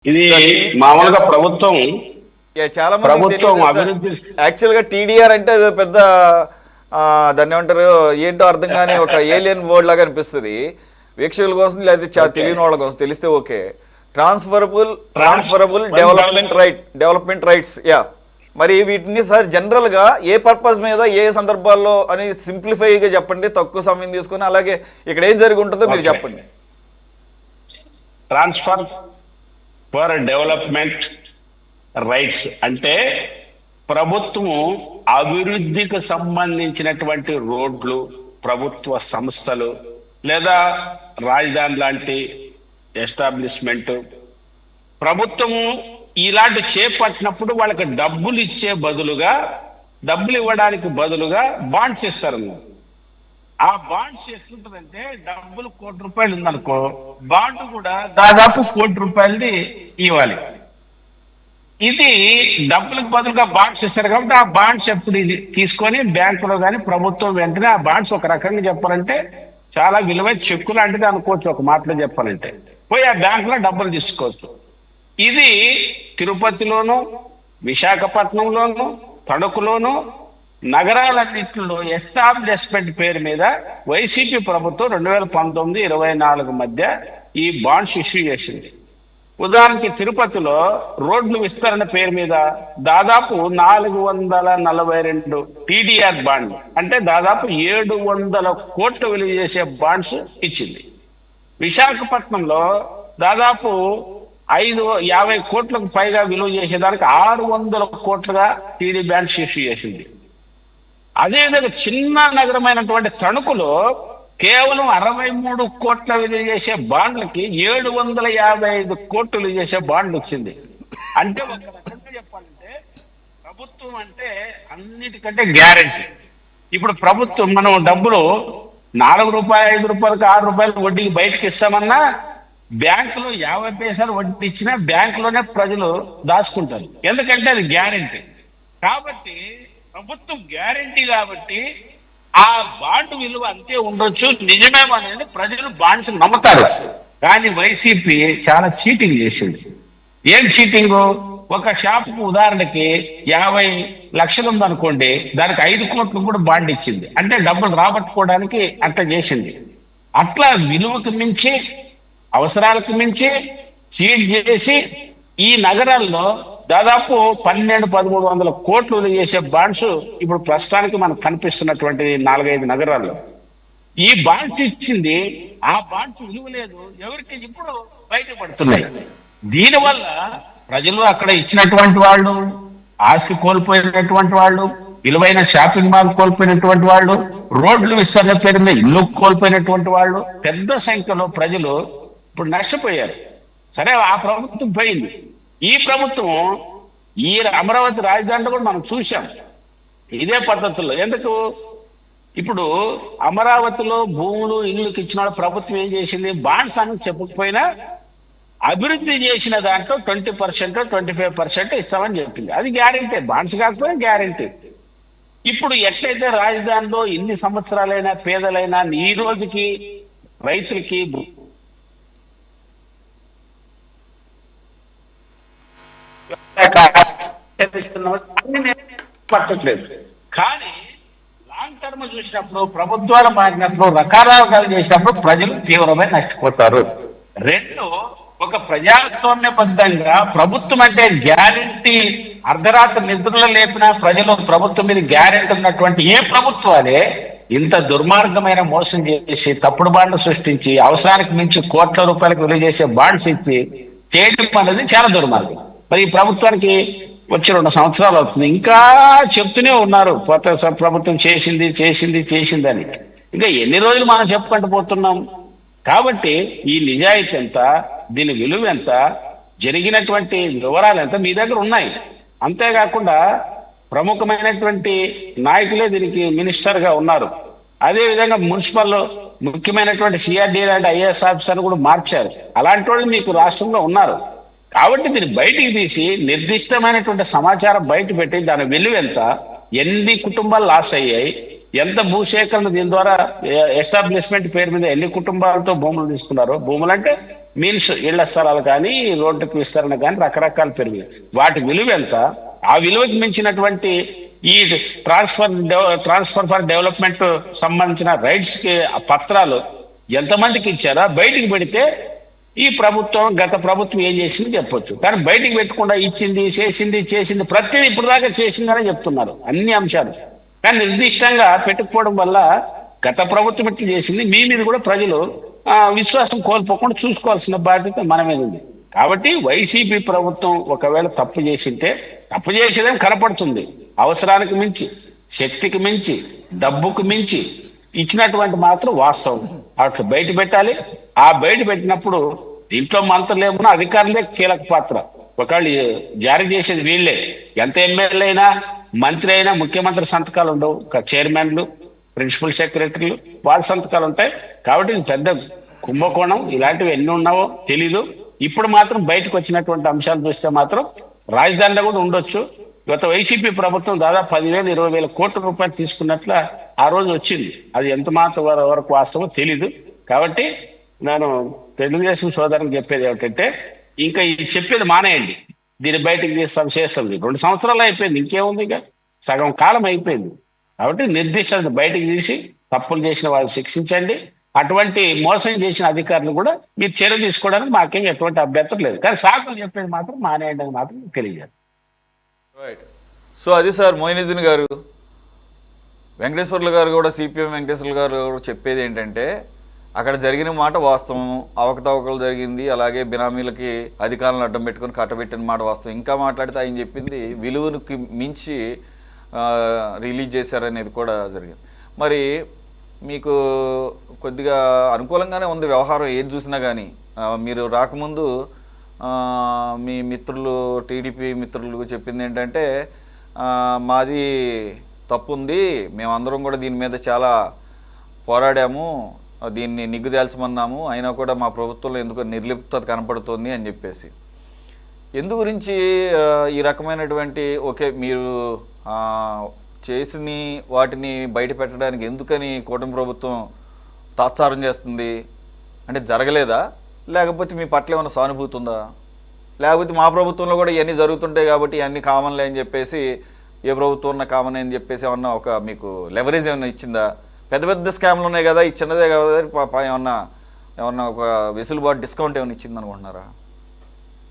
ఇది మామూలుగా ప్రభుత్వం చాలా మంది ప్రభుత్వం అభివృద్ధి యాక్చువల్గా టీడీఆర్ అంటే అది పెద్ద దాన్ని ఏమంటారు ఏంటో అర్థం కాని ఒక ఏలియన్ వర్డ్ లాగా అనిపిస్తుంది వీక్షకుల కోసం, లేదా తెలియని వాళ్ళ కోసం. తెలిస్తే ఓకే. Transferable development rights. మరి వీటిని సార్ జనరల్ గా ఏ పర్పస్ మీద ఏ సందర్భాల్లో అని సింప్లిఫైగా చెప్పండి, తక్కువ సమయం తీసుకుని. అలాగే ఇక్కడ ఏం జరిగి ఉంటుందో మీరు చెప్పండి. ట్రాన్స్ఫర్ ఫర్ డెవలప్మెంట్ రైట్స్ అంటే ప్రభుత్వము అభివృద్ధికి సంబంధించినటువంటి రోడ్లు, ప్రభుత్వ సంస్థలు లేదా రాజధాని లాంటి ఎస్టాబ్లిష్మెంట్ ప్రభుత్వము ఇలాంటి చేపట్టినప్పుడు వాళ్ళకి డబ్బులు ఇవ్వడానికి బదులుగా బాండ్స్ ఇస్తారు. ఆ బాండ్స్ ఎట్లుంటుందంటే డబ్బులు ₹1,00,00,000 ఉందనుకో, బాండ్ కూడా దాదాపు ₹1,00,00,000 ఇవ్వాలి. ఇది డబ్బులకు బదులుగా బాండ్స్ ఇస్తారు కాబట్టి ఆ బాండ్స్ ఎప్పుడు తీసుకొని బ్యాంకులో కానీ ప్రభుత్వం వెంటనే ఆ బాండ్స్ ఒక రకంగా చెప్పాలంటే చాలా విలువైన చెక్కు లాంటిది అనుకోవచ్చు. ఒక మాటలో చెప్పాలంటే పోయి ఆ బ్యాంకులో డబ్బులు తీసుకోవచ్చు. ఇది తిరుపతిలోను, విశాఖపట్నంలోను, తణుకులోను నగరాలన్నింటిలో ఎస్టాబ్లిష్మెంట్ పేరు మీద వైసీపీ ప్రభుత్వం 2019-24 మధ్య ఈ బాండ్స్ ఇష్యూ చేసింది. ఉదాహరణకి తిరుపతిలో రోడ్లు విస్తరణ పేరు మీద దాదాపు 442 టీడీఆర్ బాండ్ అంటే దాదాపు 700 కోట్లు విలువ చేసే బాండ్స్ ఇచ్చింది. విశాఖపట్నంలో దాదాపు 50 కోట్లకు పైగా విలువ చేసేదానికి 600 కోట్లుగా టీడీ బాండ్స్ ఇష్యూ చేసింది. అదేవిధంగా చిన్న నగరమైనటువంటి తణుకులో కేవలం 63 కోట్ల విలువ చేసే బాండ్లకి 755 కోట్లు విలువ చేసే బాండ్లు వచ్చింది. అంటే ఒక రకంగా చెప్పాలంటే ప్రభుత్వం అంటే అన్నిటికంటే గ్యారెంటీ. ఇప్పుడు ప్రభుత్వం మనం డబ్బులు ₹4, ₹5, ₹6 వడ్డీకి బయటకి ఇస్తామన్నా బ్యాంకులో 50 పైసలు వడ్డీ ఇచ్చినా బ్యాంకులోనే ప్రజలు దాచుకుంటారు. ఎందుకంటే అది గ్యారెంటీ. కాబట్టి ప్రభుత్వం గ్యారెంటీ కాబట్టి ఆ బాండ్ విలువ అంతే ఉండొచ్చు, నిజమేమో అనేది ప్రజలు బాండ్స్ నమ్ముతారు. కానీ వైసీపీ చాలా చీటింగ్ చేసింది. ఏం చీటింగ్? ఒక షాపుకు ఉదాహరణకి 50 లక్షలు ఉందనుకోండి, దానికి 5 కోట్లు కూడా బాండ్ ఇచ్చింది. అంటే డబ్బులు రాబట్టుకోవడానికి అట్లా చేసింది. అట్లా విలువకు మించి, అవసరాలకు మించి చీట్ చేసి ఈ నగరాల్లో దాదాపు 1200-1300 కోట్లు చేసే బాండ్స్ ఇప్పుడు ప్రస్తుతానికి మనకు కనిపిస్తున్నటువంటి 4-5 నగరాల్లో ఈ బాండ్స్ ఇచ్చింది. ఆ బాండ్స్ విలువ లేదు, ఎవరికి ఇప్పుడు బయటపడుతున్నాయి. దీనివల్ల ప్రజలు అక్కడ ఇచ్చినటువంటి వాళ్ళు, ఆస్తి కోల్పోయినటువంటి వాళ్ళు, విలువైన షాపింగ్ మాల్ కోల్పోయినటువంటి వాళ్ళు, రోడ్లు విస్తరణ పేరు మీద ఇల్లు కోల్పోయినటువంటి వాళ్ళు, పెద్ద సంఖ్యలో ప్రజలు ఇప్పుడు నష్టపోయారు. సరే, ఆ ప్రభుత్వం పోయింది. ఈ ప్రభుత్వం ఈ అమరావతి రాజధానిలో కూడా మనం చూసాం ఇదే పద్ధతుల్లో. ఎందుకు? ఇప్పుడు అమరావతిలో భూములు, ఇళ్ళకి ఇచ్చిన ప్రభుత్వం ఏం చేసింది? బాండ్స్ అని చెప్పకపోయినా అభివృద్ధి చేసిన దాంట్లో 20%, 25% ఇస్తామని చెప్పింది. అది గ్యారెంటీ. బాండ్స్ కాకపోయినా గ్యారెంటీ. ఇప్పుడు ఎట్లయితే రాజధానిలో ఎన్ని సంవత్సరాలైనా పేదలైనా ఈ రోజుకి రైతులకి పట్టట్లేదు. కానీ లాంగ్ టర్మ్ చూసినప్పుడు, ప్రభుత్వాలు మారినప్పుడు, రకరకాలు చేసినప్పుడు ప్రజలు తీవ్రమైన నష్టపోతారు. రెండు, ఒక ప్రజాస్వామ్యబద్ధంగా ప్రభుత్వం అంటే గ్యారెంటీ, అర్ధరాత్రి నిద్రలో లేపిన ప్రజలు ప్రభుత్వం మీద గ్యారెంటీ ఉన్నటువంటి ఏ ప్రభుత్వాలే ఇంత దుర్మార్గమైన మోసం చేసి తప్పుడు బాండ్లు సృష్టించి అవసరానికి మించి కోట్ల రూపాయలకు విలువ చేసే బాండ్స్ ఇచ్చి చేయడం అనేది చాలా దుర్మార్గం. మరి ఈ ప్రభుత్వానికి వచ్చి 2 సంవత్సరాలు అవుతుంది, ఇంకా చెప్తూనే ఉన్నారు ప్రభుత్వం చేసింది అని. ఇంకా ఎన్ని రోజులు మనం చెప్పుకుంటూ పోతున్నాం? కాబట్టి ఈ నిజాయితీ ఎంత, దీని విలువ ఎంత, జరిగినటువంటి వివరాలు ఎంత మీ దగ్గర ఉన్నాయి. అంతేకాకుండా ప్రముఖమైనటువంటి నాయకులే దీనికి మినిస్టర్గా ఉన్నారు. అదేవిధంగా మున్సిపల్ ముఖ్యమైనటువంటి సిఆర్డీ లాంటి ఐఏఎస్ ఆఫీసర్ కూడా మార్చారు. అలాంటి వాళ్ళు మీకు రాష్ట్రంలో ఉన్నారు. కాబట్టి దీన్ని బయటికి తీసి నిర్దిష్టమైనటువంటి సమాచారం బయట పెట్టి దాని విలువ ఎంత, ఎన్ని కుటుంబాలు లాస్ అయ్యాయి, ఎంత భూసేకరణ దీని ద్వారా ఎస్టాబ్లిష్మెంట్ పేరు మీద ఎన్ని కుటుంబాలతో భూములు తీసుకున్నారు. భూములు అంటే మీన్స్ ఇళ్ల స్థలాలు కానీ, రోడ్డుకు విస్తరణ కానీ రకరకాల పెరిగి వాటి విలువ ఎంత, ఆ విలువకి మించినటువంటి ఈ ట్రాన్స్ఫర్ ఫర్ డెవలప్మెంట్ సంబంధించిన రైట్స్ కి ఆ పత్రాలు ఎంతమందికి ఇచ్చారా బయటికి పెడితే ఈ ప్రభుత్వం గత ప్రభుత్వం ఏం చేసింది చెప్పొచ్చు. కానీ బయటికి పెట్టకుండా ఇచ్చింది, చేసింది ప్రతిదీ ఇప్పుడు దాకా చేసిందని చెప్తున్నారు అన్ని అంశాలు. కానీ నిర్దిష్టంగా పెట్టుకోవడం వల్ల గత ప్రభుత్వం ఇట్లా చేసింది, మీ మీద కూడా ప్రజలు విశ్వాసం కోల్పోకుండా చూసుకోవాల్సిన బాధ్యత మన మీద ఉంది. కాబట్టి వైసీపీ ప్రభుత్వం ఒకవేళ తప్పు చేసింటే, తప్పు చేసేదేం కనపడుతుంది, అవసరానికి మించి, శక్తికి మించి, డబ్బుకు మించి ఇచ్చినటువంటి మాత్రం వాస్తవం. అట్లా బయట పెట్టాలి. ఆ బయట పెట్టినప్పుడు దీంట్లో మంత్రులు ఏమన్నా అధికారులే కీలక పాత్ర. ఒకళ్ళు జారీ చేసేది వీళ్ళే. ఎంత ఎమ్మెల్యే అయినా, మంత్రి అయినా ముఖ్యమంత్రి సంతకాలు ఉండవు, చైర్మన్లు, ప్రిన్సిపల్ సెక్రటరీలు వాళ్ళ సంతకాలు ఉంటాయి. కాబట్టి ఇది పెద్ద కుంభకోణం. ఇలాంటివి ఎన్ని ఉన్నావో తెలీదు. ఇప్పుడు మాత్రం బయటకు వచ్చినటువంటి అంశాలు చూస్తే మాత్రం రాజధానిలో కూడా ఉండొచ్చు. గత వైసీపీ ప్రభుత్వం దాదాపు 10,000, 20,000 కోట్ల రూపాయలు తీసుకున్నట్ల ఆ రోజు వచ్చింది. అది ఎంత మాత్రం వరకు వాస్తవమో తెలీదు. కాబట్టి నేను తెలుగుదేశం సోదరులకు చెప్పేది ఏమిటంటే, ఇంకా ఇది చెప్పేది మానేయండి, దీన్ని బయటకు చేస్తాం. 2 సంవత్సరాలు అయిపోయింది, ఇంకేముంది, ఇక సగం కాలం అయిపోయింది. కాబట్టి నిర్దిష్ట బయటకు తీసి తప్పులు చేసిన వాళ్ళు శిక్షించండి. అటువంటి మోసం చేసిన అధికారులు కూడా మీరు చర్య తీసుకోవడానికి మాకేం ఎటువంటి అభ్యంతరం లేదు. కానీ సాకులు చెప్పేది మాత్రం మానేయండి అని మాత్రం తెలియజేయాలి. రైట్. సో అది సార్ మొయినుద్దీన్ గారు, వెంకటేశ్వర్లు గారు కూడా, సిపిఎం వెంకటేశ్వర్లు గారు కూడా చెప్పేది ఏంటంటే, అక్కడ జరిగిన మాట వాస్తవం, అవకతవకలు జరిగింది, అలాగే బినామీలకి అధికారులను అడ్డం పెట్టుకొని కట్టబెట్టిన మాట వాస్తవం. ఇంకా మాట్లాడితే ఆయన చెప్పింది విలువకి మించి రిలీజ్ చేశారనేది కూడా జరిగింది. మరి మీకు కొద్దిగా అనుకూలంగానే ఉంది వ్యవహారం ఏది చూసినా కానీ. మీరు రాకముందు మీ మిత్రులు, టీడీపీ మిత్రులు చెప్పింది ఏంటంటే, మాది తప్పు ఉంది, మేమందరం కూడా దీని మీద చాలా పోరాడాము, దీన్ని నిగ్గుదేల్చమన్నాము, అయినా కూడా మా ప్రభుత్వంలో ఎందుకో నిర్లిప్తత కనపడుతుంది అని చెప్పేసి. ఎందు గురించి ఈ రకమైనటువంటి, ఓకే మీరు చేసిన వాటిని బయట పెట్టడానికి ఎందుకని కూటమి ప్రభుత్వం తాత్సారం చేస్తుంది అంటే జరగలేదా, లేకపోతే మీ పట్ల ఏమైనా సానుభూతి ఉందా, లేకపోతే మా ప్రభుత్వంలో కూడా ఇవన్నీ జరుగుతుంటాయి కాబట్టి ఇవన్నీ కామన్లే అని చెప్పేసి, ఏ ప్రభుత్వం ఉన్న కామన్ అని చెప్పేసి ఏమన్నా ఒక మీకు లెవరేజ్ ఏమన్నా ఇచ్చిందా? పెద్ద పెద్ద స్కామ్లు ఉన్నాయి కదా, ఈ చిన్నదే కదా, ఏమన్నా ఒక వెసులుబాటు డిస్కౌంట్ ఏమైనా ఇచ్చింది అనుకుంటున్నారా?